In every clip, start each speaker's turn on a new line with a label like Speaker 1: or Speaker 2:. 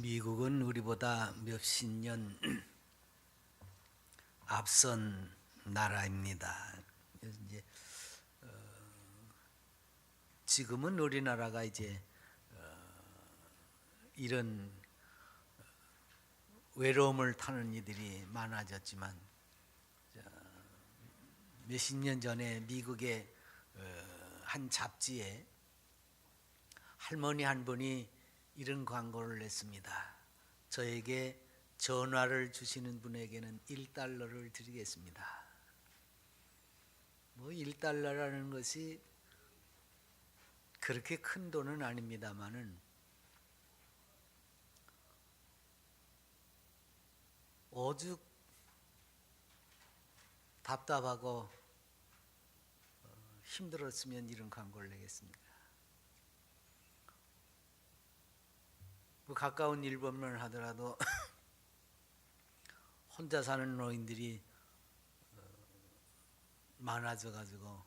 Speaker 1: 미국은 우리보다 몇십 년 앞선 나라입니다. 그래서 이제 지금은 우리나라가 이제 이런 외로움을 타는 이들이 많아졌지만 몇십 년 전에 미국의 한 잡지에 할머니 한 분이 이런 광고를 냈습니다. 저에게 전화를 주시는 분에게는 1달러를 드리겠습니다. 뭐 1달러라는 것이 그렇게 큰 돈은 아닙니다만은 오죽 답답하고 힘들었으면 이런 광고를 내겠습니까? 뭐 가까운 일본만 하더라도 혼자 사는 노인들이 많아져 가지고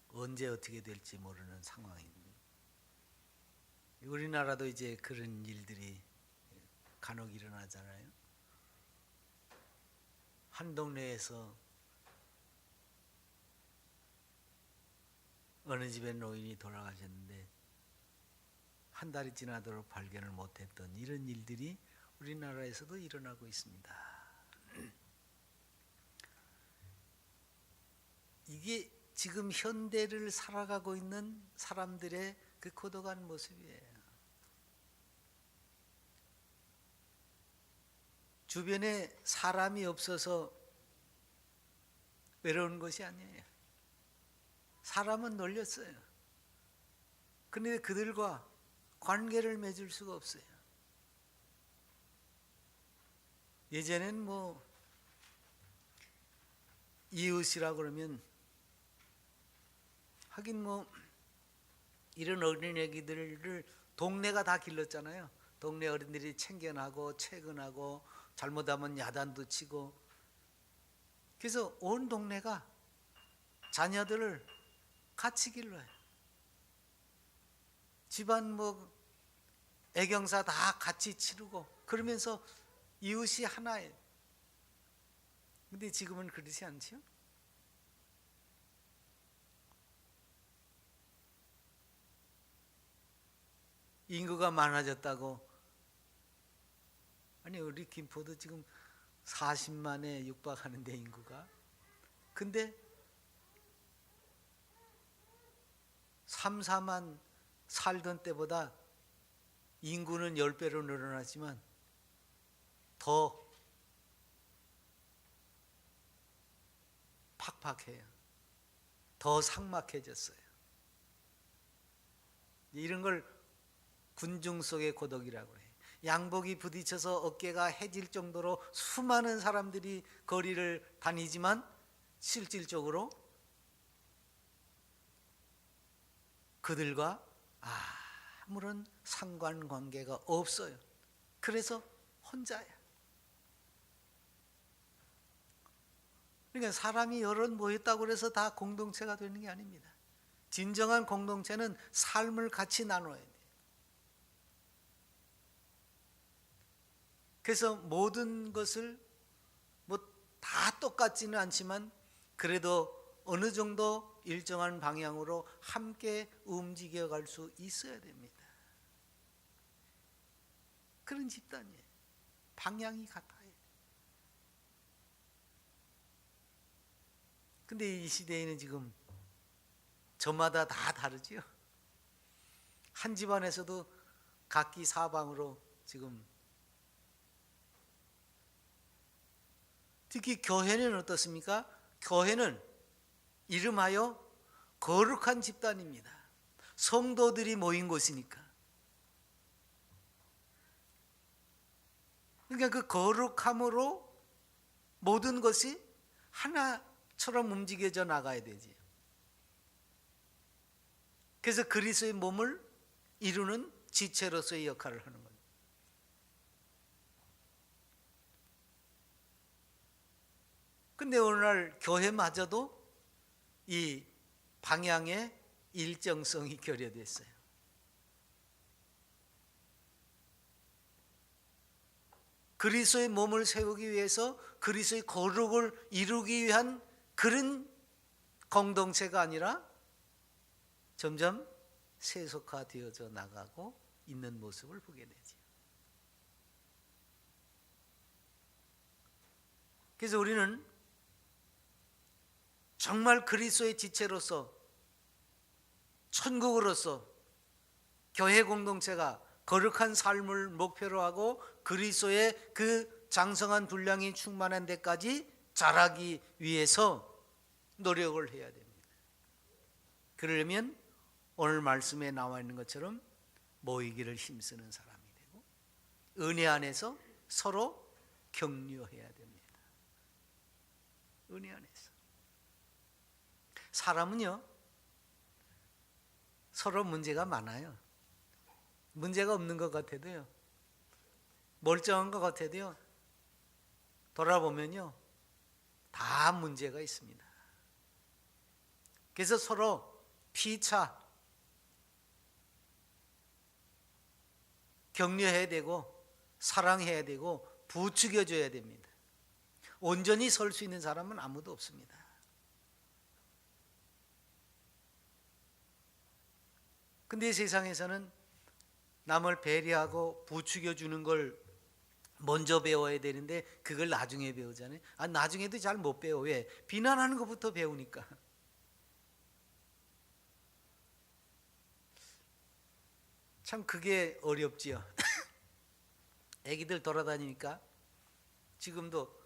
Speaker 1: 언제 어떻게 될지 모르는 상황입니다. 우리나라도 이제 그런 일들이 간혹 일어나잖아요. 한 동네에서 어느 집의 노인이 돌아가셨는데 한 달이 지나도록 발견을 못했던 이런 일들이 우리나라에서도 일어나고 있습니다. 이게 지금 현대를 살아가고 있는 사람들의 그 고독한 모습이에요. 주변에 사람이 없어서 외로운 것이 아니에요. 사람은 널렸어요. 그런데 그들과 관계를 맺을 수가 없어요. 예전엔 뭐 이웃이라 그러면 하긴 뭐 이런 어린애기들을 동네가 다 길렀잖아요. 동네 어린들이 챙겨나고 퇴근하고 잘못하면 야단도 치고, 그래서 온 동네가 자녀들을 같이 길러요. 집안 뭐 애경사 다 같이 치르고 그러면서 이웃이 하나예요. 근데 지금은 그렇지 않죠? 인구가 많아졌다고. 아니 우리 김포도 지금 40만에 육박하는데 인구가. 근데 3, 4만 살던 때보다 인구는 10배로 늘어났지만 더 팍팍해요. 더 삭막해졌어요. 이런 걸 군중 속의 고독이라고 해요. 양복이 부딪혀서 어깨가 해질 정도로 수많은 사람들이 거리를 다니지만 실질적으로 그들과 아무런 상관관계가 없어요. 그래서 혼자야. 그러니까 사람이 여럿 모였다고 해서 다 공동체가 되는 게 아닙니다. 진정한 공동체는 삶을 같이 나눠야 돼요. 그래서 모든 것을 뭐 다 똑같지는 않지만 그래도 어느 정도 일정한 방향으로 함께 움직여갈 수 있어야 됩니다. 그런 집단이에요. 방향이 같아요. 근데 이 시대에는 지금 저마다 다 다르죠. 한 집안에서도 각기 사방으로 지금, 특히 교회는 어떻습니까? 교회는 이름하여 거룩한 집단입니다. 성도들이 모인 곳이니까. 그러니까 그 거룩함으로 모든 것이 하나처럼 움직여져 나가야 되지. 그래서 그리스도의 몸을 이루는 지체로서의 역할을 하는 거예요. 근데 오늘날 교회마저도 이 방향의 일정성이 결여됐어요. 그리스도의 몸을 세우기 위해서 그리스도의 거룩을 이루기 위한 그런 공동체가 아니라 점점 세속화되어져 나가고 있는 모습을 보게 되죠. 그래서 우리는 정말 그리스도의 지체로서, 천국으로서 교회 공동체가 거룩한 삶을 목표로 하고 그리스도의 그 장성한 분량이 충만한 데까지 자라기 위해서 노력을 해야 됩니다. 그러려면 오늘 말씀에 나와 있는 것처럼 모이기를 힘쓰는 사람이 되고 은혜 안에서 서로 격려해야 됩니다. 은혜 안에서. 사람은요, 서로 문제가 많아요. 문제가 없는 것 같아도요, 멀쩡한 것 같아도요, 돌아보면요 다 문제가 있습니다. 그래서 서로 피차 격려해야 되고 사랑해야 되고 부추겨줘야 됩니다. 온전히 설 수 있는 사람은 아무도 없습니다. 근데 세상에서는 남을 배려하고 부추겨주는 걸 먼저 배워야 되는데 그걸 나중에 배우잖아요. 나중에도 잘 못 배워. 왜? 비난하는 것부터 배우니까. 참 그게 어렵지요. 애기들 돌아다니니까 지금도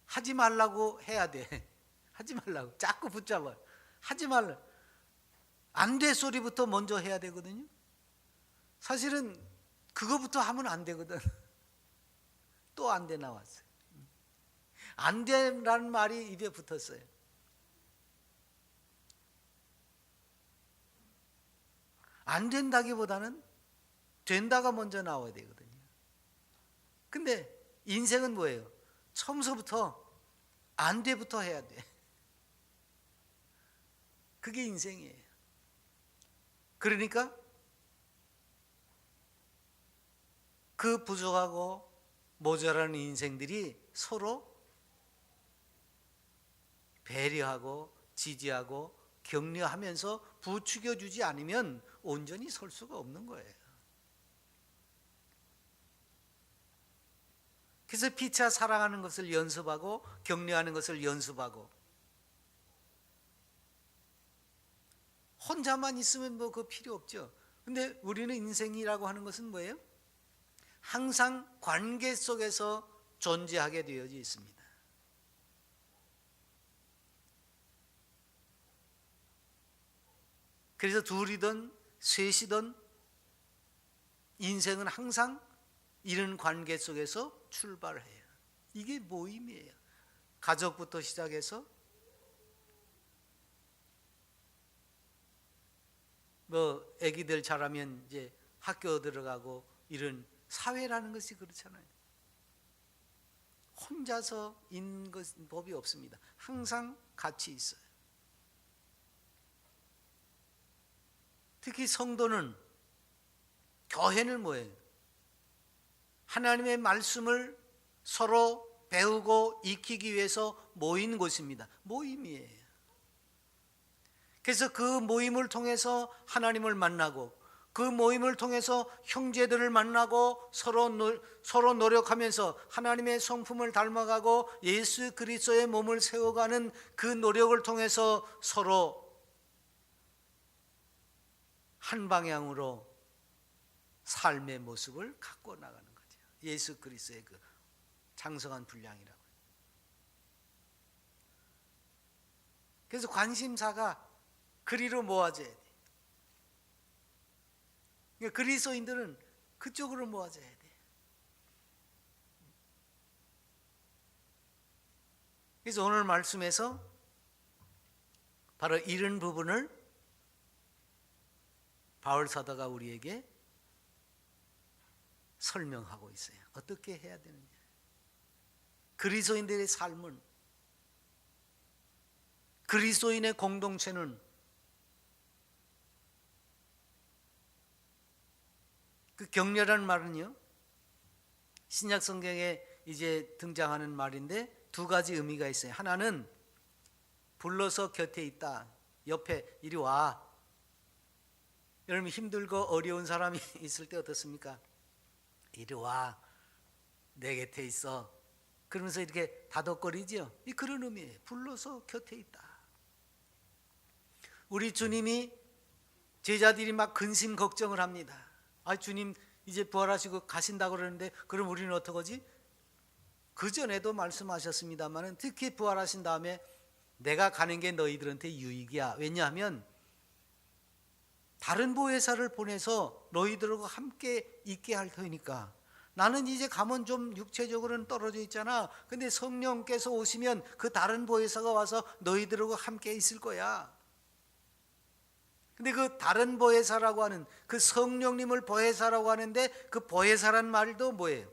Speaker 1: 하지 말라고 해야 돼. 하지 말라고. 자꾸 붙잡아요. 하지 말라. 안 돼 소리부터 먼저 해야 되거든요. 사실은 그거부터 하면 안 되거든. 또 안 돼 나왔어요. 안 돼라는 말이 입에 붙었어요. 안 된다기보다는 된다가 먼저 나와야 되거든요. 근데 인생은 뭐예요? 처음서부터 안 돼부터 해야 돼. 그게 인생이에요. 그러니까 그 부족하고 모자라는 인생들이 서로 배려하고 지지하고 격려하면서 부추겨주지 않으면 온전히 설 수가 없는 거예요. 그래서 피차 사랑하는 것을 연습하고 격려하는 것을 연습하고 혼자만 있으면 뭐 그거 필요 없죠. 근데 우리는 인생이라고 하는 것은 뭐예요? 항상 관계 속에서 존재하게 되어져 있습니다. 그래서 둘이든 셋이든 인생은 항상 이런 관계 속에서 출발해요. 이게 모임이에요. 가족부터 시작해서 뭐 아기들 자라면 이제 학교 들어가고 이런 사회라는 것이 그렇잖아요. 혼자서 있는 것은 법이 없습니다. 항상 같이 있어요. 특히 성도는, 교회는 뭐예요? 하나님의 말씀을 서로 배우고 익히기 위해서 모인 곳입니다. 모임이에요. 그래서 그 모임을 통해서 하나님을 만나고 그 모임을 통해서 형제들을 만나고 서로 노력하면서 하나님의 성품을 닮아가고 예수 그리스도의 몸을 세워가는 그 노력을 통해서 서로 한 방향으로 삶의 모습을 갖고 나가는 거죠. 예수 그리스도의 그 장성한 분량이라고. 그래서 관심사가 그리로 모아져야 돼. 그러니까 그리스도인들은 그쪽으로 모아져야 돼. 그래서 오늘 말씀에서 바로 이런 부분을 바울 사도가 우리에게 설명하고 있어요. 어떻게 해야 되느냐. 그리스도인들의 삶은, 그리스도인의 공동체는 그 격려라는 말은요, 신약 성경에 이제 등장하는 말인데 두 가지 의미가 있어요. 하나는 불러서 곁에 있다. 옆에 이리 와. 여러분 힘들고 어려운 사람이 있을 때 어떻습니까? 이리 와. 내 곁에 있어. 그러면서 이렇게 다독거리죠. 이 그런 의미예요. 불러서 곁에 있다. 우리 주님이 제자들이 막 근심 걱정을 합니다. 아, 주님 이제 부활하시고 가신다고 그러는데 그럼 우리는 어떡하지? 그전에도 말씀하셨습니다만 특히 부활하신 다음에 내가 가는 게 너희들한테 유익이야. 왜냐하면 다른 보혜사를 보내서 너희들하고 함께 있게 할 터이니까. 나는 이제 가면 좀 육체적으로는 떨어져 있잖아. 근데 성령께서 오시면 그 다른 보혜사가 와서 너희들하고 함께 있을 거야. 근데 그 다른 보혜사라고 하는 그 성령님을 보혜사라고 하는데 그 보혜사란 말도 뭐예요?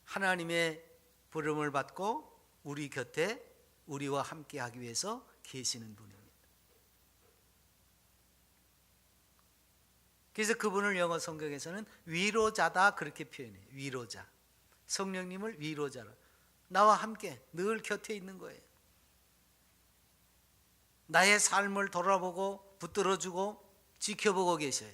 Speaker 1: 하나님의 부름을 받고 우리 곁에 우리와 함께 하기 위해서 계시는 분입니다. 그래서 그분을 영어 성경에서는 위로자다 그렇게 표현해요. 위로자. 성령님을 위로자로. 나와 함께 늘 곁에 있는 거예요. 나의 삶을 돌아보고 붙들어주고 지켜보고 계셔요.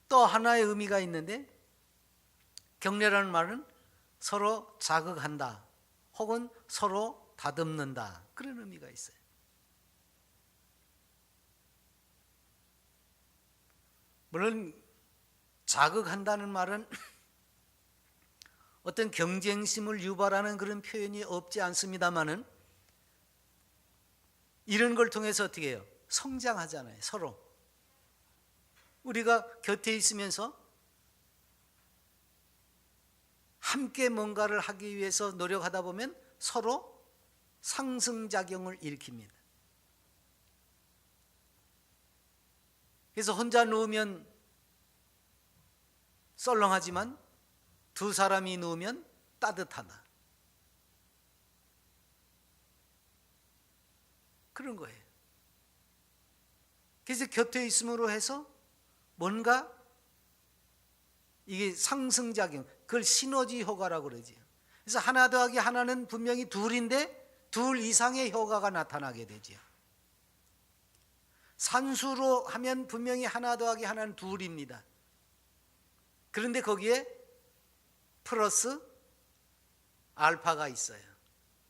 Speaker 1: 또 하나의 의미가 있는데 격려라는 말은 서로 자극한다 혹은 서로 다듬는다 그런 의미가 있어요. 물론 자극한다는 말은 어떤 경쟁심을 유발하는 그런 표현이 없지 않습니다만은 이런 걸 통해서 어떻게 해요? 성장하잖아요. 서로 우리가 곁에 있으면서 함께 뭔가를 하기 위해서 노력하다 보면 서로 상승작용을 일으킵니다. 그래서 혼자 누우면 썰렁하지만 두 사람이 누우면 따뜻하다. 그런 거예요. 그래서 곁에 있음으로 해서 뭔가 이게 상승작용, 그걸 시너지 효과라고 그러지요. 그래서 하나 더하기 하나는 분명히 둘인데 둘 이상의 효과가 나타나게 되지요. 산수로 하면 분명히 하나 더하기 하나는 둘입니다. 그런데 거기에 플러스 알파가 있어요.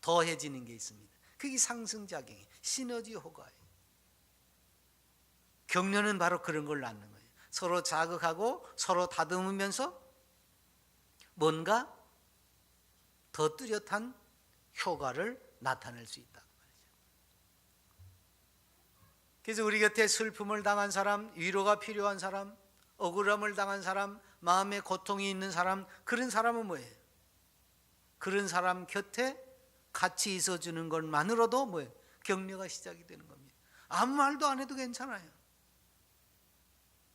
Speaker 1: 더해지는 게 있습니다. 그게 상승작용이에요. 시너지 효과예요. 격려는 바로 그런 걸 낳는 거예요. 서로 자극하고 서로 다듬으면서 뭔가 더 뚜렷한 효과를 나타낼 수 있다고 말이죠. 그래서 우리 곁에 슬픔을 당한 사람, 위로가 필요한 사람, 억울함을 당한 사람, 마음에 고통이 있는 사람, 그런 사람은 뭐예요? 그런 사람 곁에 같이 있어주는 것만으로도 뭐예요? 격려가 시작이 되는 겁니다. 아무 말도 안 해도 괜찮아요.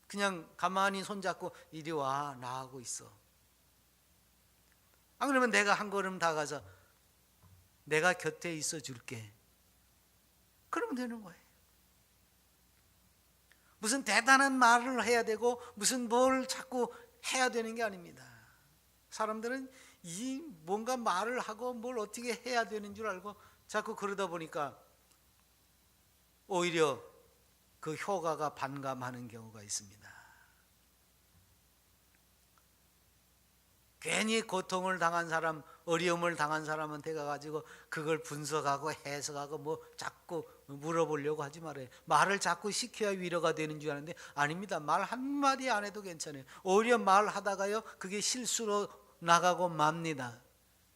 Speaker 1: 그냥 가만히 손잡고 이리 와, 나하고 있어. 안 그러면 내가 한 걸음 다가가서 내가 곁에 있어 줄게. 그러면 되는 거예요. 무슨 대단한 말을 해야 되고 무슨 뭘 자꾸 해야 되는 게 아닙니다. 사람들은 이 뭔가 말을 하고 뭘 어떻게 해야 되는 줄 알고 자꾸 그러다 보니까 오히려 그 효과가 반감하는 경우가 있습니다. 괜히 고통을 당한 사람, 어려움을 당한 사람한테 가가지고 그걸 분석하고 해석하고 뭐 자꾸 물어보려고 하지 말아요. 말을 자꾸 시켜야 위로가 되는 줄 아는데 아닙니다. 말 한마디 안 해도 괜찮아요. 오히려 말하다가요 그게 실수로 나가고 맙니다.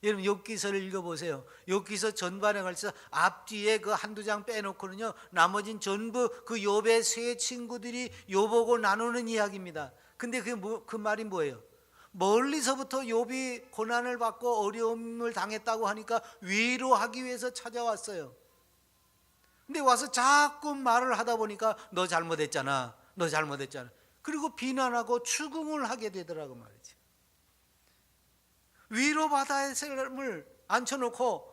Speaker 1: 여러분 욥기서를 읽어보세요. 욥기서 전반에 걸쳐서 앞뒤에 그 한두 장 빼놓고는요 나머진 전부 그 욥의 세 친구들이 욥보고 나누는 이야기입니다. 근데 그 말이 뭐예요? 멀리서부터 욥이 고난을 받고 어려움을 당했다고 하니까 위로하기 위해서 찾아왔어요. 근데 와서 자꾸 말을 하다 보니까 너 잘못했잖아, 너 잘못했잖아. 그리고 비난하고 추궁을 하게 되더라고 말이죠. 위로받아야 사람을 앉혀놓고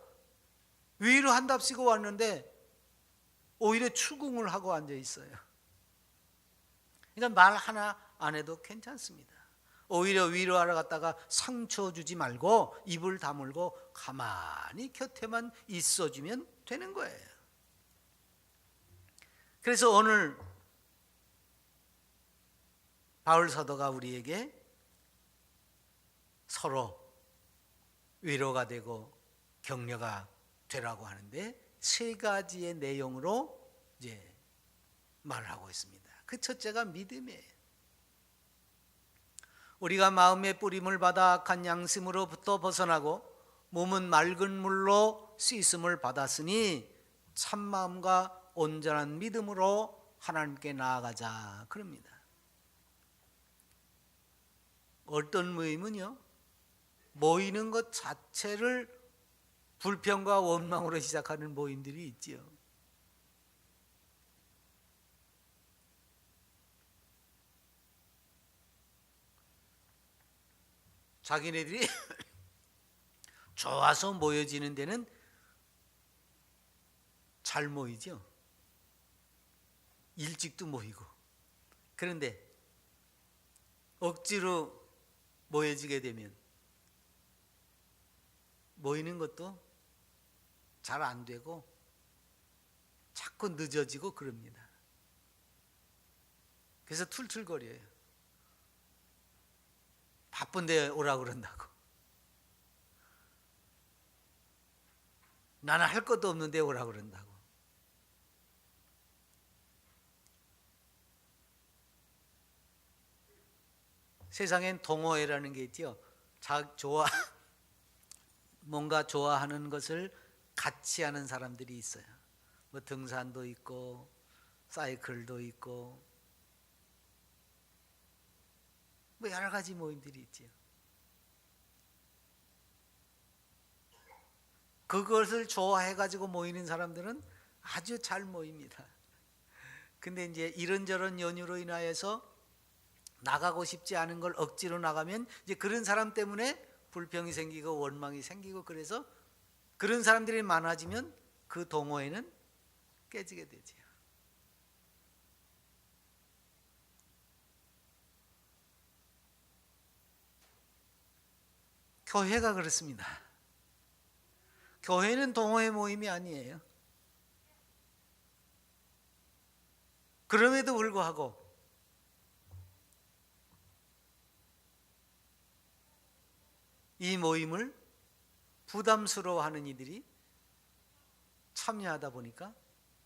Speaker 1: 위로한답시고 왔는데 오히려 추궁을 하고 앉아 있어요. 그러니까 말 하나 안 해도 괜찮습니다. 오히려 위로하러 갔다가 상처 주지 말고 입을 다물고 가만히 곁에만 있어주면 되는 거예요. 그래서 오늘 바울 사도가 우리에게 서로 위로가 되고 격려가 되라고 하는데 세 가지의 내용으로 이제 말을 하고 있습니다. 그 첫째가 믿음이에요. 우리가 마음의 뿌림을 받아 악한 양심으로부터 벗어나고 몸은 맑은 물로 씻음을 받았으니 참마음과 온전한 믿음으로 하나님께 나아가자 그럽니다. 어떤 모임은요, 모이는 것 자체를 불평과 원망으로 시작하는 모임들이 있지요. 자기네들이 좋아서 모여지는 데는 잘 모이죠. 일찍도 모이고. 그런데 억지로 모여지게 되면 모이는 것도 잘 안 되고 자꾸 늦어지고 그럽니다. 그래서 툴툴거려요. 바쁜데 오라고 그런다고. 나는 할 것도 없는데 오라고 그런다고. 세상엔 동호회라는 게 있죠. 뭔가 좋아하는 것을 같이 하는 사람들이 있어요. 뭐 등산도 있고 사이클도 있고 뭐 여러 가지 모임들이 있죠. 그것을 좋아해 가지고 모이는 사람들은 아주 잘 모입니다. 근데 이제 이런저런 연유로 인하여서 나가고 싶지 않은 걸 억지로 나가면 이제 그런 사람 때문에 불평이 생기고 원망이 생기고, 그래서 그런 사람들이 많아지면 그 동호회는 깨지게 되죠. 교회가 그렇습니다. 교회는 동호회 모임이 아니에요. 그럼에도 불구하고 이 모임을 부담스러워하는 이들이 참여하다 보니까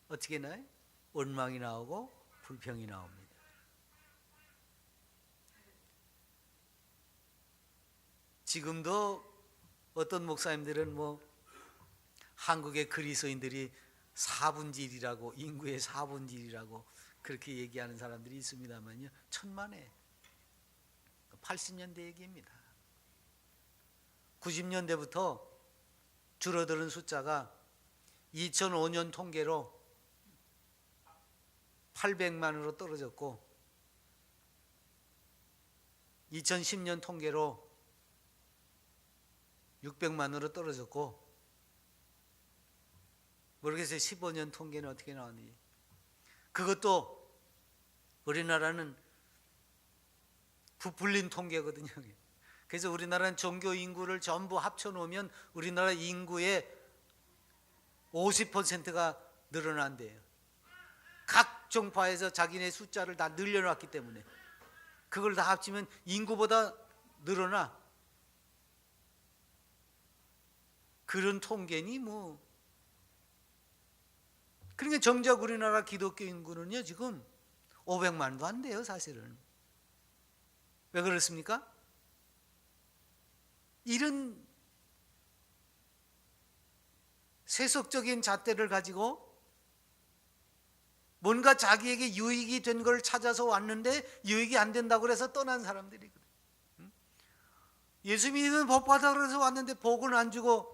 Speaker 1: 어떻게 나요? 원망이 나오고 불평이 나옵니다. 지금도 어떤 목사님들은 뭐 한국의 그리스도인들이 4분의 1이라고, 인구의 4분의 1이라고 그렇게 얘기하는 사람들이 있습니다만요, 천만에 80년대 얘기입니다. 90년대부터 줄어드는 숫자가 2005년 통계로 800만으로 떨어졌고 2010년 통계로 600만으로 떨어졌고, 모르겠어요. 15년 통계는 어떻게 나왔는지. 그것도 우리나라는 부풀린 통계거든요. 그래서 우리나라는 종교 인구를 전부 합쳐놓으면 우리나라 인구의 50%가 늘어난대요. 각 종파에서 자기네 숫자를 다 늘려놨기 때문에 그걸 다 합치면 인구보다 늘어나. 그런 통계니 뭐. 그러니까 정작 우리나라 기독교 인구는요 지금 500만도 안 돼요 사실은. 왜 그렇습니까? 이런 세속적인 잣대를 가지고 뭔가 자기에게 유익이 된 걸 찾아서 왔는데 유익이 안 된다고 해서 떠난 사람들이거든요. 예수 믿으면 복 받아 그래서 왔는데 복은 안 주고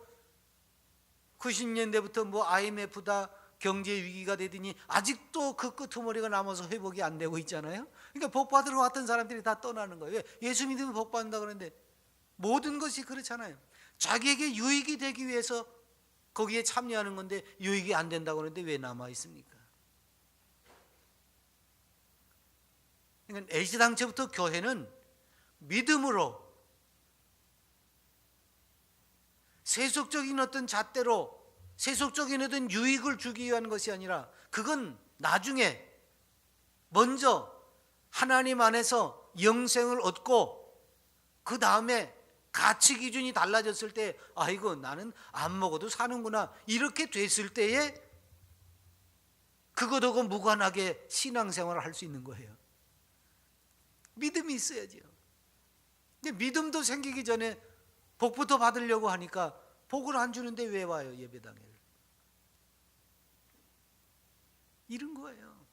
Speaker 1: 90년대부터 뭐 IMF다 경제 위기가 되더니 아직도 그 끄트머리가 남아서 회복이 안 되고 있잖아요. 그러니까 복 받으러 왔던 사람들이 다 떠나는 거예요. 왜? 예수 믿으면 복 받는다 그러는데 모든 것이 그렇잖아요. 자기에게 유익이 되기 위해서 거기에 참여하는 건데 유익이 안 된다고 하는데 왜 남아 있습니까? 그러니까 애시당초부터 교회는 믿음으로 세속적인 어떤 잣대로 세속적인 어떤 유익을 주기 위한 것이 아니라 그건 나중에 먼저 하나님 안에서 영생을 얻고 그 다음에 가치 기준이 달라졌을 때 아이고 나는 안 먹어도 사는구나 이렇게 됐을 때에 그것하고 무관하게 신앙생활을 할 수 있는 거예요. 믿음이 있어야죠. 근데 믿음도 생기기 전에 복부터 받으려고 하니까 복을 안 주는데 왜 와요 예배당에? 이런 거예요.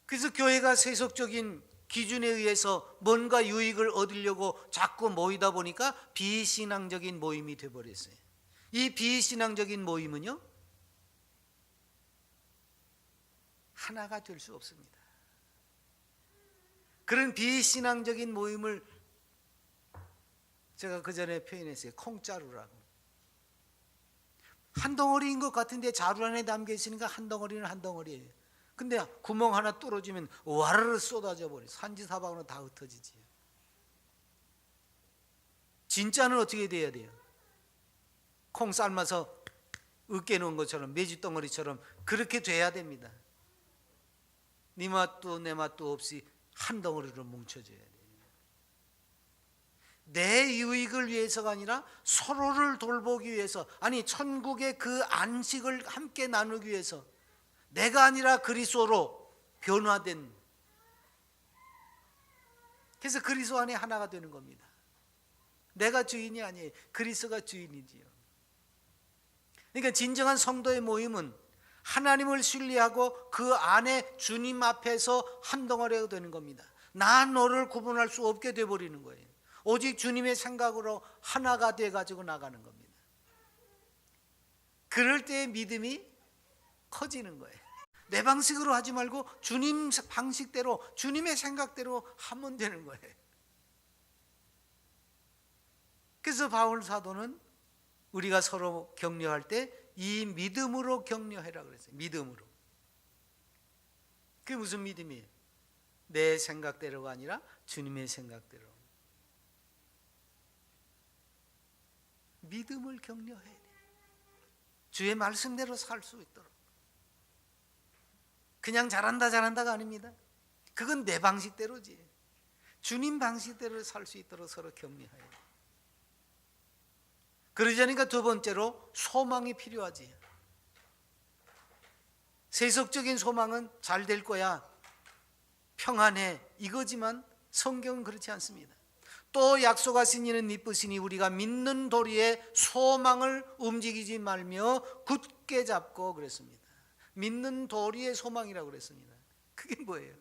Speaker 1: 그래서 교회가 세속적인 기준에 의해서 뭔가 유익을 얻으려고 자꾸 모이다 보니까 비신앙적인 모임이 되어버렸어요. 이 비신앙적인 모임은요 하나가 될 수 없습니다. 그런 비신앙적인 모임을 제가 그 전에 표현했어요. 콩자루라고. 한 덩어리인 것 같은데 자루 안에 담겨 있으니까 한 덩어리는 한 덩어리예요. 근데 구멍 하나 뚫어지면 와르르 쏟아져 버려. 산지사방으로 다 흩어지지. 진짜는 어떻게 돼야 돼요? 콩 삶아서 으깨 놓은 것처럼 메주 덩어리처럼 그렇게 돼야 됩니다. 네 맛도 내 맛도 없이 한 덩어리로 뭉쳐져야 돼요. 내 유익을 위해서가 아니라 서로를 돌보기 위해서, 아니 천국의 그 안식을 함께 나누기 위해서 내가 아니라 그리스도로 변화된, 그래서 그리스도 안에 하나가 되는 겁니다. 내가 주인이 아니에요. 그리스도가 주인이지요. 그러니까 진정한 성도의 모임은 하나님을 신뢰하고 그 안에 주님 앞에서 한 덩어리가 되는 겁니다. 나 너를 구분할 수 없게 되어버리는 거예요. 오직 주님의 생각으로 하나가 돼가지고 나가는 겁니다. 그럴 때 믿음이 커지는 거예요. 내 방식으로 하지 말고 주님 방식대로, 주님의 생각대로 하면 되는 거예요. 그래서 바울 사도는 우리가 서로 격려할 때 이 믿음으로 격려해라 그랬어요. 믿음으로. 그게 무슨 믿음이에요? 내 생각대로가 아니라 주님의 생각대로. 믿음을 격려해야 돼요. 주의 말씀대로 살 수 있도록. 그냥 잘한다가 아닙니다. 그건 내 방식대로지. 주님 방식대로 살 수 있도록 서로 격려해야 돼요. 그러자니까 두 번째로 소망이 필요하지. 세속적인 소망은 잘 될 거야, 평안해, 이거지만 성경은 그렇지 않습니다. 또 약속하신 이는 미쁘시니 우리가 믿는 도리에 소망을 움직이지 말며 굳게 잡고 그랬습니다. 믿는 도리의 소망이라고 그랬습니다. 그게 뭐예요?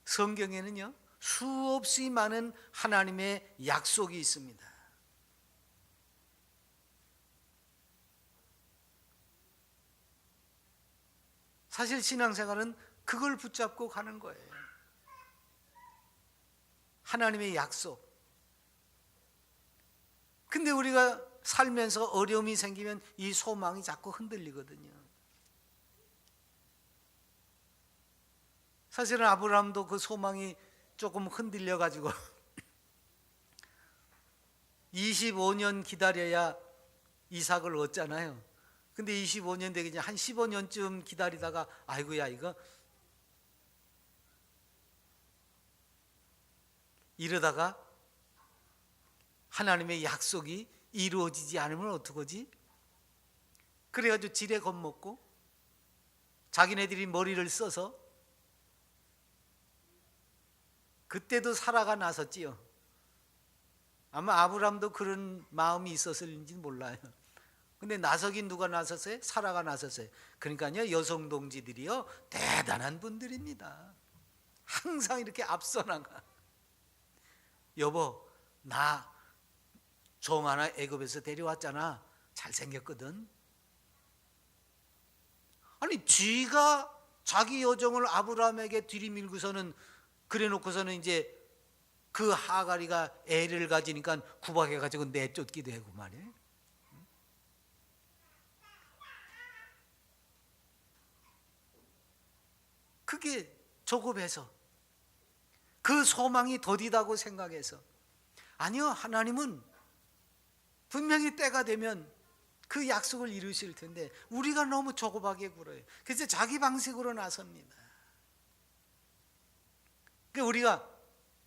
Speaker 1: 성경에는요 수없이 많은 하나님의 약속이 있습니다. 사실 신앙생활은 그걸 붙잡고 가는 거예요. 하나님의 약속. 근데 우리가 살면서 어려움이 생기면 이 소망이 자꾸 흔들리거든요. 사실은 아브라함도 그 소망이 조금 흔들려 가지고 25년 기다려야 이삭을 얻잖아요. 근데 25년 되기 한 15년쯤 기다리다가 아이고야 이거 이러다가 하나님의 약속이 이루어지지 않으면 어떡하지? 그래가지고 지레 겁먹고 자기네들이 머리를 써서, 그때도 사라가 나섰지요. 아마 아브람도 그런 마음이 있었을지 몰라요. 근데 나서긴 누가 나섰어요? 사라가 나섰어요. 그러니까요 여성 동지들이요 대단한 분들입니다. 항상 이렇게 앞서 나가. 여보 나 종 하나 애굽에서 데려왔잖아. 잘생겼거든. 아니 쥐가 자기 여종을 아브라함에게 들이밀고서는 그래 놓고서는 이제 그 하가리가 애를 가지니까 구박해가지고 내쫓기도 하고 말이에요. 그게 조급해서, 그 소망이 더디다고 생각해서. 아니요, 하나님은 분명히 때가 되면 그 약속을 이루실 텐데 우리가 너무 조급하게 굴어요. 그래서 자기 방식으로 나섭니다. 그러니까 우리가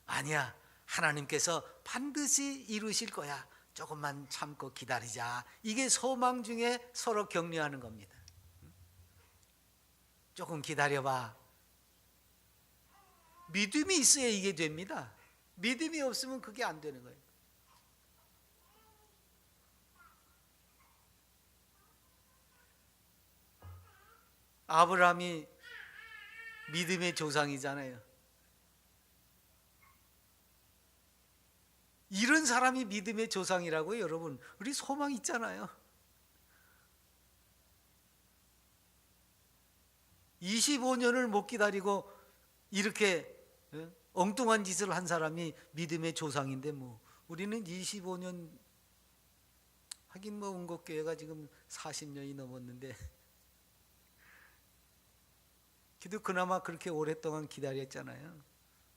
Speaker 1: 아니야, 하나님께서 반드시 이루실 거야, 조금만 참고 기다리자, 이게 소망 중에 서로 격려하는 겁니다. 조금 기다려봐. 믿음이 있어야 이게 됩니다. 믿음이 없으면 그게 안 되는 거예요. 아브라함이 믿음의 조상이잖아요. 이런 사람이 믿음의 조상이라고요, 여러분. 우리 소망 있잖아요. 25년을 못 기다리고 이렇게 엉뚱한 짓을 한 사람이 믿음의 조상인데, 뭐 우리는 25년, 하긴 뭐 온곡교회가 지금 40년이 넘었는데 기도 그나마 그렇게 오랫동안 기다렸잖아요.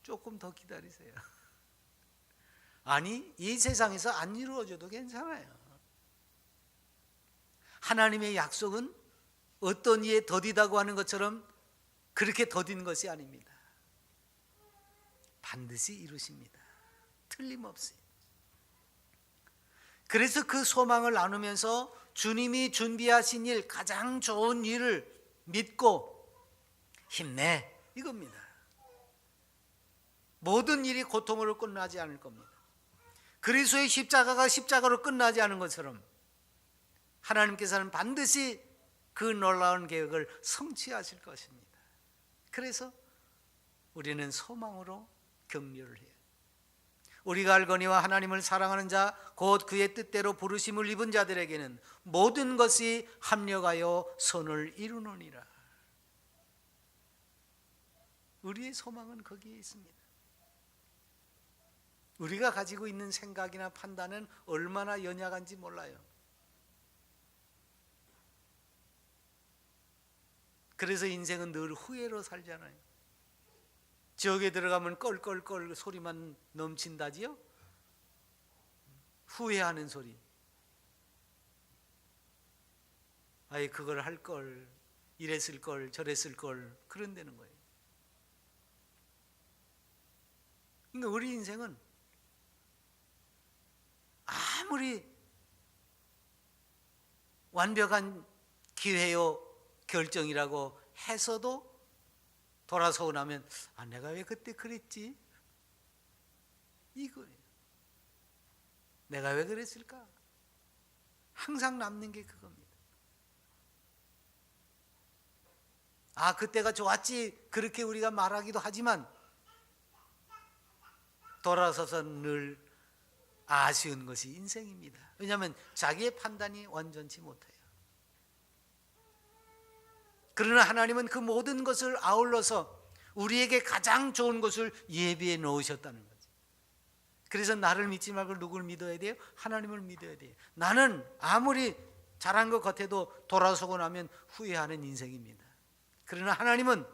Speaker 1: 조금 더 기다리세요. 아니, 이 세상에서 안 이루어져도 괜찮아요. 하나님의 약속은 어떤 이에 더디다고 하는 것처럼 그렇게 더딘 것이 아닙니다. 반드시 이루십니다. 틀림없이. 그래서 그 소망을 나누면서 주님이 준비하신 일, 가장 좋은 일을 믿고 힘내, 이겁니다. 모든 일이 고통으로 끝나지 않을 겁니다. 그리스도의 십자가가 십자가로 끝나지 않은 것처럼 하나님께서는 반드시 그 놀라운 계획을 성취하실 것입니다. 그래서 우리는 소망으로 격려를 해요. 우리가 알거니와 하나님을 사랑하는 자 곧 그의 뜻대로 부르심을 입은 자들에게는 모든 것이 합력하여 선을 이루느니라. 우리의 소망은 거기에 있습니다. 우리가 가지고 있는 생각이나 판단은 얼마나 연약한지 몰라요. 그래서 인생은 늘 후회로 살잖아요. 지옥에 들어가면 껄껄껄 소리만 넘친다지요. 후회하는 소리. 아예 그걸 할 걸, 이랬을 걸, 저랬을 걸, 그런다는 거예요. 그러니까 우리 인생은 아무리 완벽한 기회요 결정이라고 해서도 돌아서고 나면 내가 왜 그때 그랬지? 이거예요. 내가 왜 그랬을까? 항상 남는 게 그겁니다. 그때가 좋았지, 그렇게 우리가 말하기도 하지만 돌아서서 늘 아쉬운 것이 인생입니다. 왜냐하면 자기의 판단이 완전치 못해요. 그러나 하나님은 그 모든 것을 아울러서 우리에게 가장 좋은 것을 예비해 놓으셨다는 거죠. 그래서 나를 믿지 말고 누구를 믿어야 돼요? 하나님을 믿어야 돼요. 나는 아무리 잘한 것 같아도 돌아서고 나면 후회하는 인생입니다. 그러나 하나님은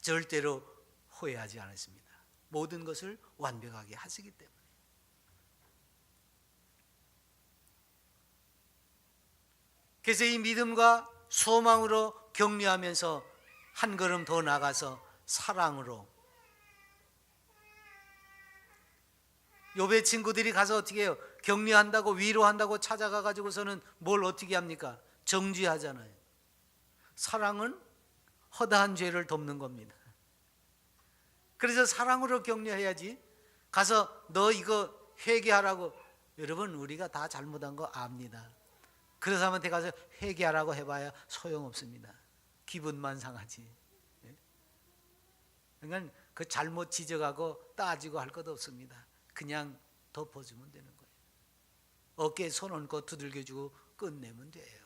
Speaker 1: 절대로 후회하지 않으십니다. 모든 것을 완벽하게 하시기 때문에. 그래서 이 믿음과 소망으로 격려하면서 한 걸음 더 나가서 사랑으로. 욥의 친구들이 가서 어떻게 해요? 격려한다고, 위로한다고 찾아가 가지고서는 뭘 어떻게 합니까? 정죄하잖아요. 사랑은 허다한 죄를 덮는 겁니다. 그래서 사랑으로 격려해야지. 가서 너 이거 회개하라고. 여러분, 우리가 다 잘못한 거 압니다. 그런 사람한테 가서 회개하라고 해봐야 소용없습니다. 기분만 상하지. 그러니까 그 잘못 지적하고 따지고 할 것도 없습니다. 그냥 덮어주면 되는 거예요. 어깨에 손 얹고 두들겨주고 끝내면 돼요.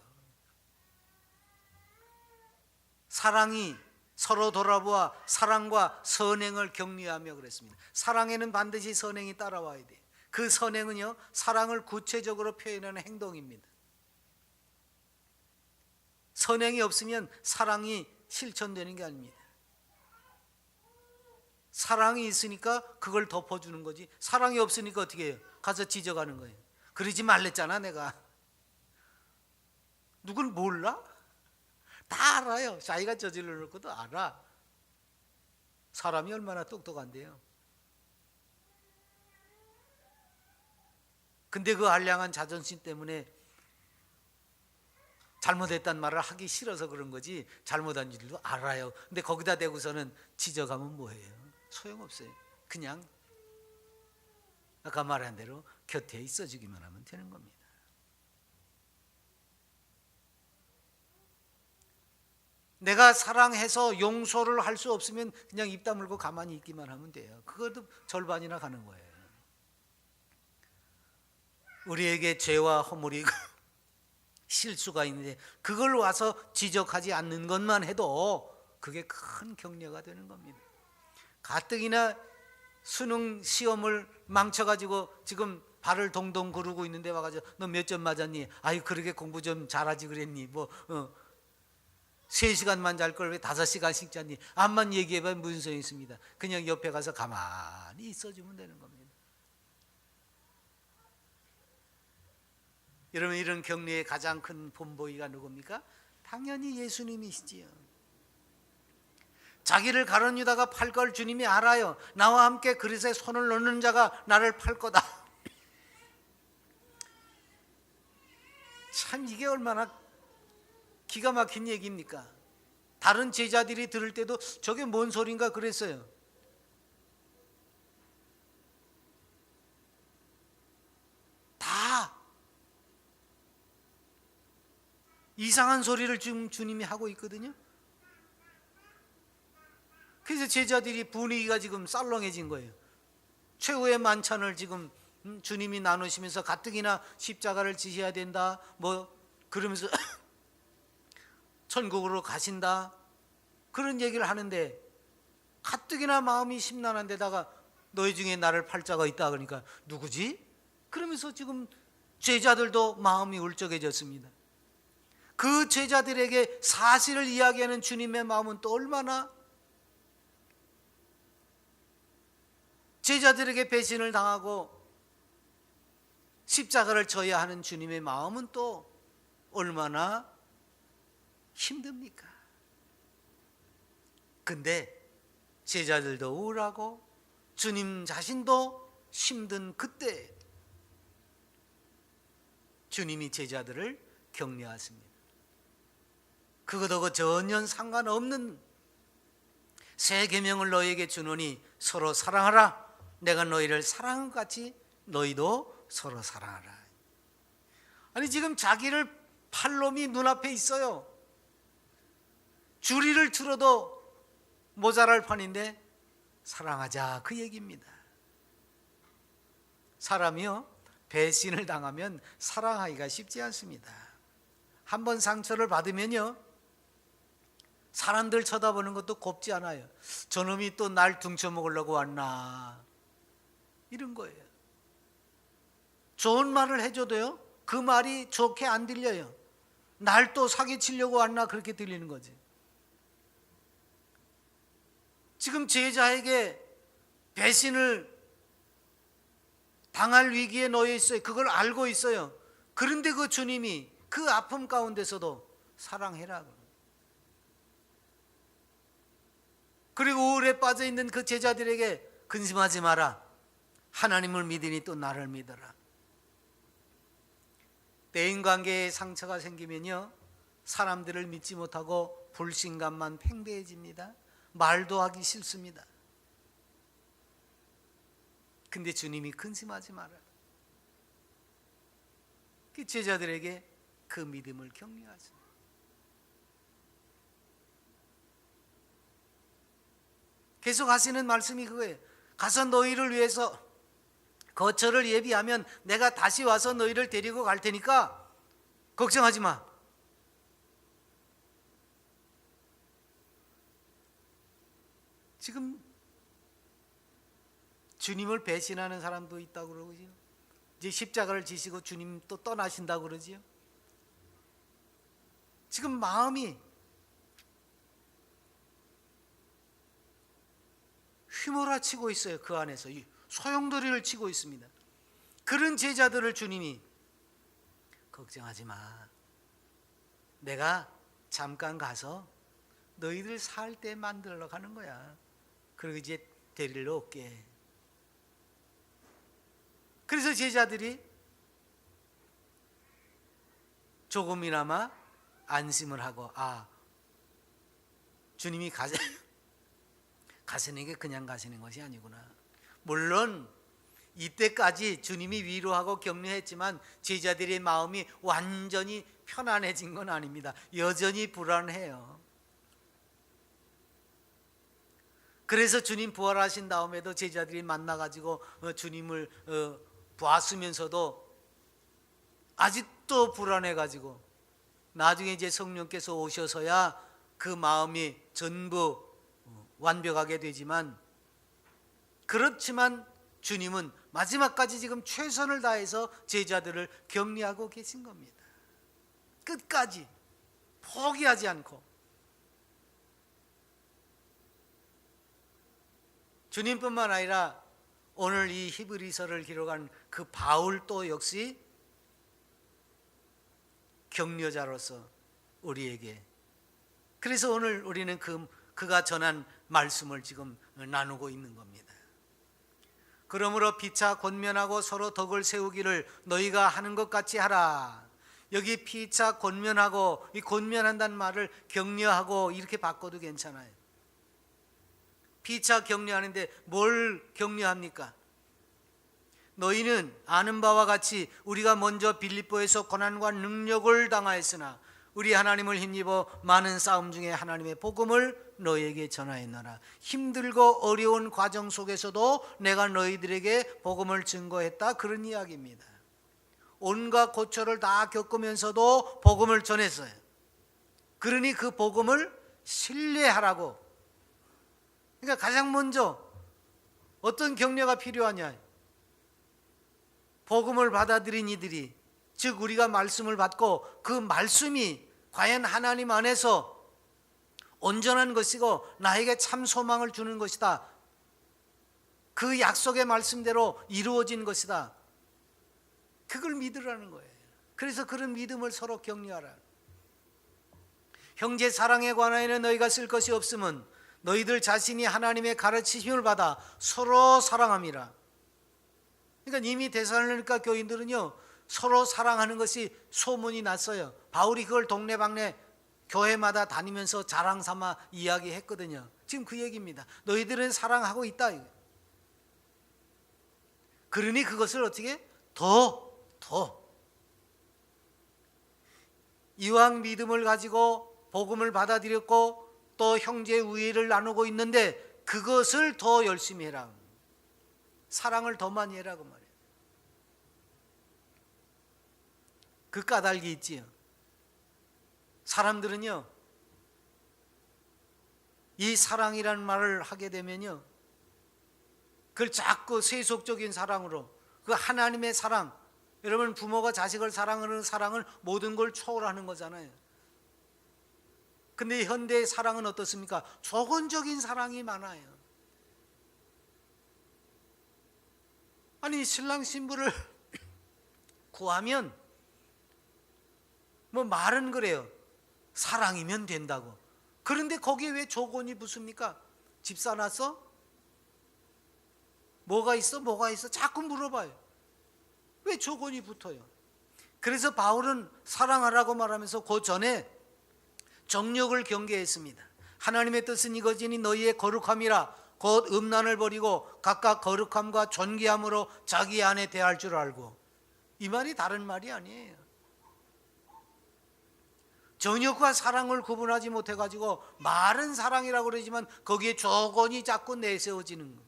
Speaker 1: 사랑이 서로 돌아보아 사랑과 선행을 격려하며 그랬습니다. 사랑에는 반드시 선행이 따라와야 돼요. 그 선행은요, 사랑을 구체적으로 표현하는 행동입니다. 선행이 없으면 사랑이 실천되는 게 아닙니다. 사랑이 있으니까 그걸 덮어주는 거지. 사랑이 없으니까 어떻게 해요? 가서 지적하는 거예요. 그러지 말랬잖아 내가. 누굴 몰라? 다 알아요. 자기가 저질러 놓을 것도 알아. 사람이 얼마나 똑똑한데요. 근데 그 알량한 자존심 때문에 잘못했단 말을 하기 싫어서 그런 거지, 잘못한 일도 알아요. 근데 거기다 대고서는 지적하면 뭐예요? 소용없어요. 그냥 아까 말한 대로 곁에 있어주기만 하면 되는 겁니다. 내가 사랑해서 용서를 할 수 없으면 그냥 입 다물고 가만히 있기만 하면 돼요. 그것도 절반이나 가는 거예요. 우리에게 죄와 허물이 실수가 있는데 그걸 와서 지적하지 않는 것만 해도 그게 큰 격려가 되는 겁니다. 가뜩이나 수능 시험을 망쳐가지고 지금 발을 동동 구르고 있는데 와가지고 너 몇 점 맞았니? 아유 그렇게 공부 좀 잘하지 그랬니? 3시간만 잘 걸 왜 5시간씩 잤니? 암만 얘기해봐 무슨 소용이 있습니다. 그냥 옆에 가서 가만히 있어주면 되는 겁니다. 여러분, 이런 격려의 가장 큰 본보기가 누굽니까? 당연히 예수님이시지요. 자기를 가론 유다가 팔 걸 주님이 알아요. 나와 함께 그릇에 손을 넣는 자가 나를 팔 거다. 참 이게 얼마나 기가 막힌 얘기입니까? 다른 제자들이 들을 때도 저게 뭔 소린가 그랬어요. 다 이상한 소리를 지금 주님이 하고 있거든요. 그래서 제자들이 분위기가 지금 썰렁해진 거예요. 최후의 만찬을 지금 주님이 나누시면서 가뜩이나 십자가를 지셔야 된다 그러면서 천국으로 가신다 그런 얘기를 하는데 가뜩이나 마음이 심란한 데다가 너희 중에 나를 팔 자가 있다 그러니까 누구지? 그러면서 지금 제자들도 마음이 울적해졌습니다. 그 제자들에게 사실을 이야기하는 주님의 마음은 또 얼마나, 제자들에게 배신을 당하고 십자가를 져야 하는 주님의 마음은 또 얼마나 힘듭니까? 근데 제자들도 우울하고 주님 자신도 힘든 그때 주님이 제자들을 격려하십니다. 그것하고 전혀 상관없는 새 계명을 너희에게 주노니 서로 사랑하라. 내가 너희를 사랑한 것 같이 너희도 서로 사랑하라. 아니 지금 자기를 팔 놈이 눈앞에 있어요. 주리를 틀어도 모자랄 판인데 사랑하자 그 얘기입니다. 사람이요 배신을 당하면 사랑하기가 쉽지 않습니다. 한번 상처를 받으면요 사람들 쳐다보는 것도 곱지 않아요. 저놈이 또 날 등쳐먹으려고 왔나 이런 거예요. 좋은 말을 해줘도요 그 말이 좋게 안 들려요. 날 또 사기치려고 왔나 그렇게 들리는 거지. 지금 제자에게 배신을 당할 위기에 놓여 있어요. 그걸 알고 있어요. 그런데 그 주님이 그 아픔 가운데서도 사랑해라. 그리고 우울에 빠져 있는 그 제자들에게 근심하지 마라. 하나님을 믿으니 또 나를 믿어라. 대인관계에 상처가 생기면요 사람들을 믿지 못하고 불신감만 팽배해집니다. 말도 하기 싫습니다. 근데 주님이 근심하지 마라. 그 제자들에게 그 믿음을 격려하십니다. 계속 하시는 말씀이 그거예요. 가서 너희를 위해서 거처를 예비하면 내가 다시 와서 너희를 데리고 갈 테니까 걱정하지 마. 지금 주님을 배신하는 사람도 있다고 그러고요. 이제 십자가를 지시고 주님 또 떠나신다고 그러지요. 지금 마음이 휘몰아치고 있어요. 그 안에서 소용돌이를 치고 있습니다. 그런 제자들을 주님이 걱정하지 마. 내가 잠깐 가서 너희들 살 때 만들러 가는 거야. 그리고 이제 데리러 올게. 그래서 제자들이 조금이나마 안심을 하고, 주님이 가시는 게 그냥 가시는 것이 아니구나. 물론 이때까지 주님이 위로하고 격려했지만 제자들의 마음이 완전히 편안해진 건 아닙니다. 여전히 불안해요. 그래서 주님 부활하신 다음에도 제자들이 만나가지고 주님을 보았으면서도 아직도 불안해가지고 나중에 이제 성령께서 오셔서야 그 마음이 전부 완벽하게 되지만, 그렇지만 주님은 마지막까지 지금 최선을 다해서 제자들을 격려하고 계신 겁니다. 끝까지 포기하지 않고. 주님뿐만 아니라 오늘 이 히브리서를 기록한 그 바울도 역시 격려자로서 우리에게, 그래서 오늘 우리는 그가 전한 말씀을 지금 나누고 있는 겁니다. 그러므로 피차 권면하고 서로 덕을 세우기를 너희가 하는 것 같이 하라. 여기 피차 권면하고, 이 권면한다는 말을 격려하고 이렇게 바꿔도 괜찮아요. 피차 격려하는데 뭘 격려합니까? 너희는 아는 바와 같이 우리가 먼저 빌립보에서 고난과 능력을 당하였으나 우리 하나님을 힘입어 많은 싸움 중에 하나님의 복음을 너희에게 전하였노라. 힘들고 어려운 과정 속에서도 내가 너희들에게 복음을 증거했다, 그런 이야기입니다. 온갖 고초를 다 겪으면서도 복음을 전했어요. 그러니 그 복음을 신뢰하라고. 그러니까 가장 먼저 어떤 격려가 필요하냐? 복음을 받아들인 이들이, 즉 우리가 말씀을 받고 그 말씀이 과연 하나님 안에서 온전한 것이고 나에게 참 소망을 주는 것이다, 그 약속의 말씀대로 이루어진 것이다, 그걸 믿으라는 거예요. 그래서 그런 믿음을 서로 격려하라. 형제 사랑에 관하여는 너희가 쓸 것이 없음은 너희들 자신이 하나님의 가르치심을 받아 서로 사랑함이라. 그러니까 이미 데살로니가 교인들은요, 서로 사랑하는 것이 소문이 났어요. 바울이 그걸 동네방네 교회마다 다니면서 자랑 삼아 이야기했거든요. 지금 그 얘기입니다. 너희들은 사랑하고 있다. 그러니 그것을 어떻게 더 이왕 믿음을 가지고 복음을 받아들였고 또 형제 우애를 나누고 있는데 그것을 더 열심히 해라. 사랑을 더 많이 해라고 말이에요. 그 까닭이 있지요. 사람들은요, 이 사랑이라는 말을 하게 되면요, 그걸 자꾸 세속적인 사랑으로, 그 하나님의 사랑, 여러분 부모가 자식을 사랑하는 사랑은 모든 걸 초월하는 거잖아요. 근데 현대의 사랑은 어떻습니까? 조건적인 사랑이 많아요. 아니 신랑 신부를 구하면 뭐 말은 그래요. 사랑이면 된다고. 그런데 거기에 왜 조건이 붙습니까? 집 사놨어? 뭐가 있어? 뭐가 있어? 자꾸 물어봐요. 왜 조건이 붙어요? 그래서 바울은 사랑하라고 말하면서 그 전에 정욕을 경계했습니다. 하나님의 뜻은 이거지니 너희의 거룩함이라. 곧 음란을 버리고 각각 거룩함과 존귀함으로 자기 안에 대할 줄 알고. 이 말이 다른 말이 아니에요. 정욕과 사랑을 구분하지 못해가지고 말은 사랑이라고 그러지만 거기에 조건이 자꾸 내세워지는 것,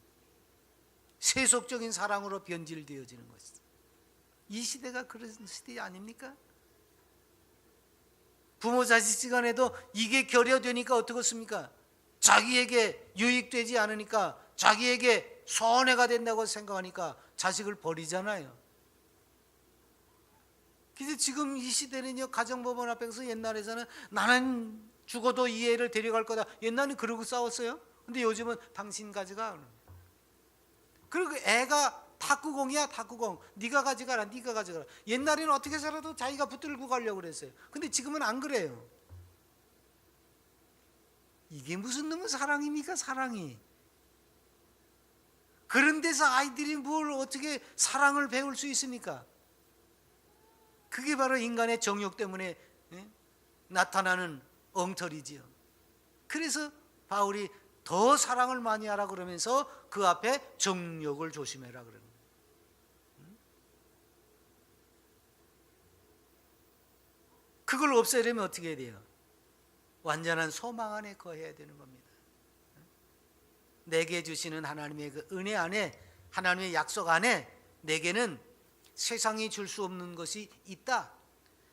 Speaker 1: 세속적인 사랑으로 변질되어지는 것이죠. 이 시대가 그런 시대 아닙니까? 부모 자식 시간에도 이게 결여되니까 어떻겠습니까? 자기에게 유익되지 않으니까, 자기에게 손해가 된다고 생각하니까 자식을 버리잖아요. 그래서 지금 이 시대는요, 가정법원 앞에서 옛날에서는 나는 죽어도 이 애를 데려갈 거다. 옛날에는 그러고 싸웠어요. 근데 요즘은 당신 가져가. 그리고 애가 탁구공이야, 탁구공. 네가 가져가라, 네가 가져가라. 옛날에는 어떻게 살아도 자기가 붙들고 가려고 그랬어요. 근데 지금은 안 그래요. 이게 무슨 놈의 사랑입니까, 사랑이? 그런 데서 아이들이 뭘 어떻게 사랑을 배울 수 있습니까? 그게 바로 인간의 정욕 때문에 나타나는 엉터리지요. 그래서 바울이 더 사랑을 많이 하라 그러면서 그 앞에 정욕을 조심해라 그러는 거예요. 그걸 없애려면 어떻게 해야 돼요? 완전한 소망 안에 거해야 되는 겁니다. 내게 주시는 하나님의 그 은혜 안에, 하나님의 약속 안에 내게는 세상이 줄 수 없는 것이 있다.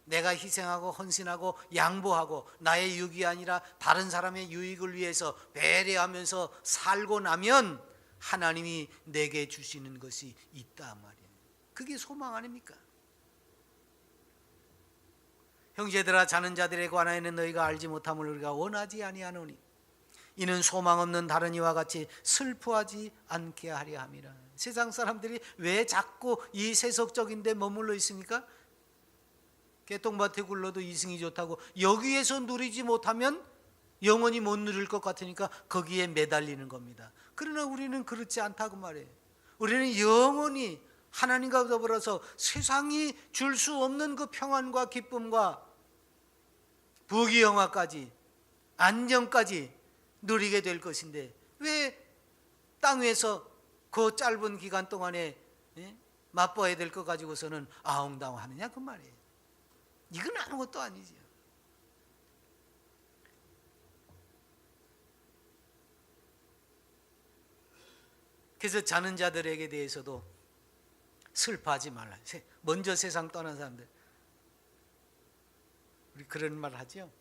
Speaker 1: 내가 희생하고 헌신하고 양보하고 나의 유익이 아니라 다른 사람의 유익을 위해서 배려하면서 살고 나면 하나님이 내게 주시는 것이 있다 말이에요. 그게 소망 아닙니까? 형제들아, 자는 자들에 관하여는 너희가 알지 못함을 우리가 원하지 아니하노니 이는 소망 없는 다른 이와 같이 슬퍼하지 않게 하려 함이라. 세상 사람들이 왜 자꾸 이 세속적인 데 머물러 있습니까? 개똥밭에 굴러도 이승이 좋다고 여기에서 누리지 못하면 영원히 못 누릴 것 같으니까 거기에 매달리는 겁니다. 그러나 우리는 그렇지 않다고 말해요. 우리는 영원히 하나님과 더불어서 세상이 줄 수 없는 그 평안과 기쁨과 부귀영화까지 안정까지 누리게 될 것인데 왜 땅 위에서 그 짧은 기간 동안에 맛봐야 될 것 가지고서는 아웅다웅하느냐 그 말이에요. 이건 아무것도 아니죠. 그래서 자는 자들에게 대해서도 슬퍼하지 말라. 먼저 세상 떠난 사람들, 우리 그런 말 하죠.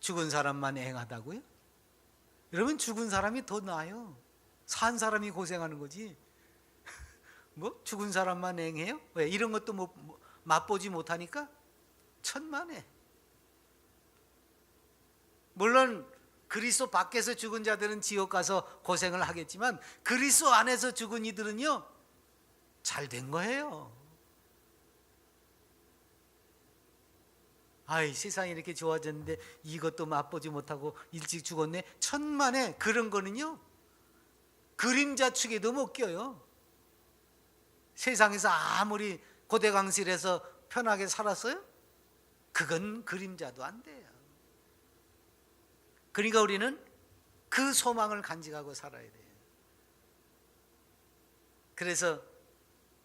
Speaker 1: 죽은 사람만 행하다고요? 여러분, 죽은 사람이 더 나아요. 산 사람이 고생하는 거지. 뭐 죽은 사람만 행해요? 왜 이런 것도 맛보지 못하니까 천만에. 물론 그리스도 밖에서 죽은 자들은 지옥 가서 고생을 하겠지만 그리스도 안에서 죽은 이들은요 잘 된 거예요. 아이, 세상이 이렇게 좋아졌는데 이것도 맛보지 못하고 일찍 죽었네. 천만에. 그런 거는요 그림자 축에도 못 껴요. 세상에서 아무리 고대강실에서 편하게 살았어요? 그건 그림자도 안 돼요. 그러니까 우리는 그 소망을 간직하고 살아야 돼요. 그래서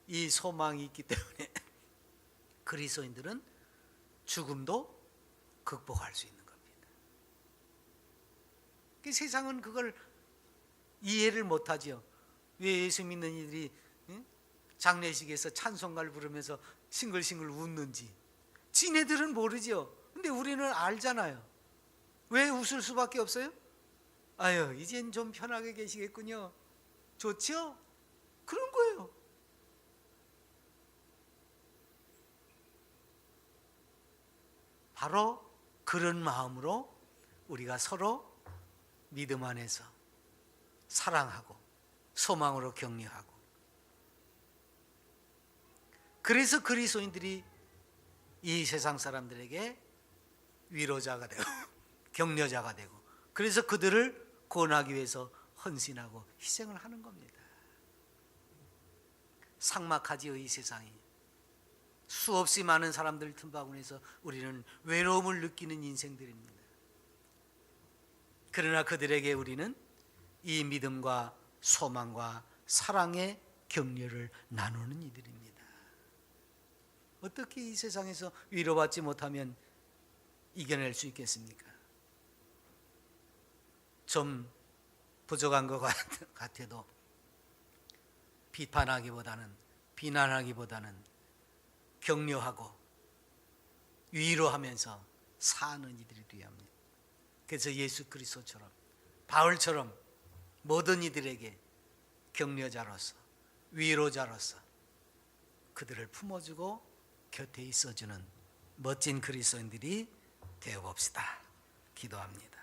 Speaker 1: 이 소망이 있기 때문에 그리스도인들은 죽음도 극복할 수 있는 겁니다. 세상은 그걸 이해를 못하죠. 왜 예수 믿는 이들이 장례식에서 찬송가를 부르면서 싱글싱글 웃는지 지네들은 모르죠. 근데 우리는 알잖아요. 왜 웃을 수밖에 없어요? 아유, 이젠 좀 편하게 계시겠군요. 좋죠? 그런 거예요. 바로 그런 마음으로 우리가 서로 믿음 안에서 사랑하고 소망으로 격려하고, 그래서 그리스도인들이 이 세상 사람들에게 위로자가 되고 격려자가 되고, 그래서 그들을 구원하기 위해서 헌신하고 희생을 하는 겁니다. 삭막하지요, 이 세상이. 수없이 많은 사람들 틈바구니에서 우리는 외로움을 느끼는 인생들입니다. 그러나 그들에게 우리는 이 믿음과 소망과 사랑의 격려를 나누는 이들입니다. 어떻게 이 세상에서 위로받지 못하면 이겨낼 수 있겠습니까? 좀 부족한 것 같아도 비난하기보다는 격려하고 위로하면서 사는 이들이 되어야 합니다. 그래서 예수 그리스도처럼, 바울처럼 모든 이들에게 격려자로서, 위로자로서 그들을 품어주고 곁에 있어주는 멋진 그리스도인들이 되어봅시다. 기도합니다.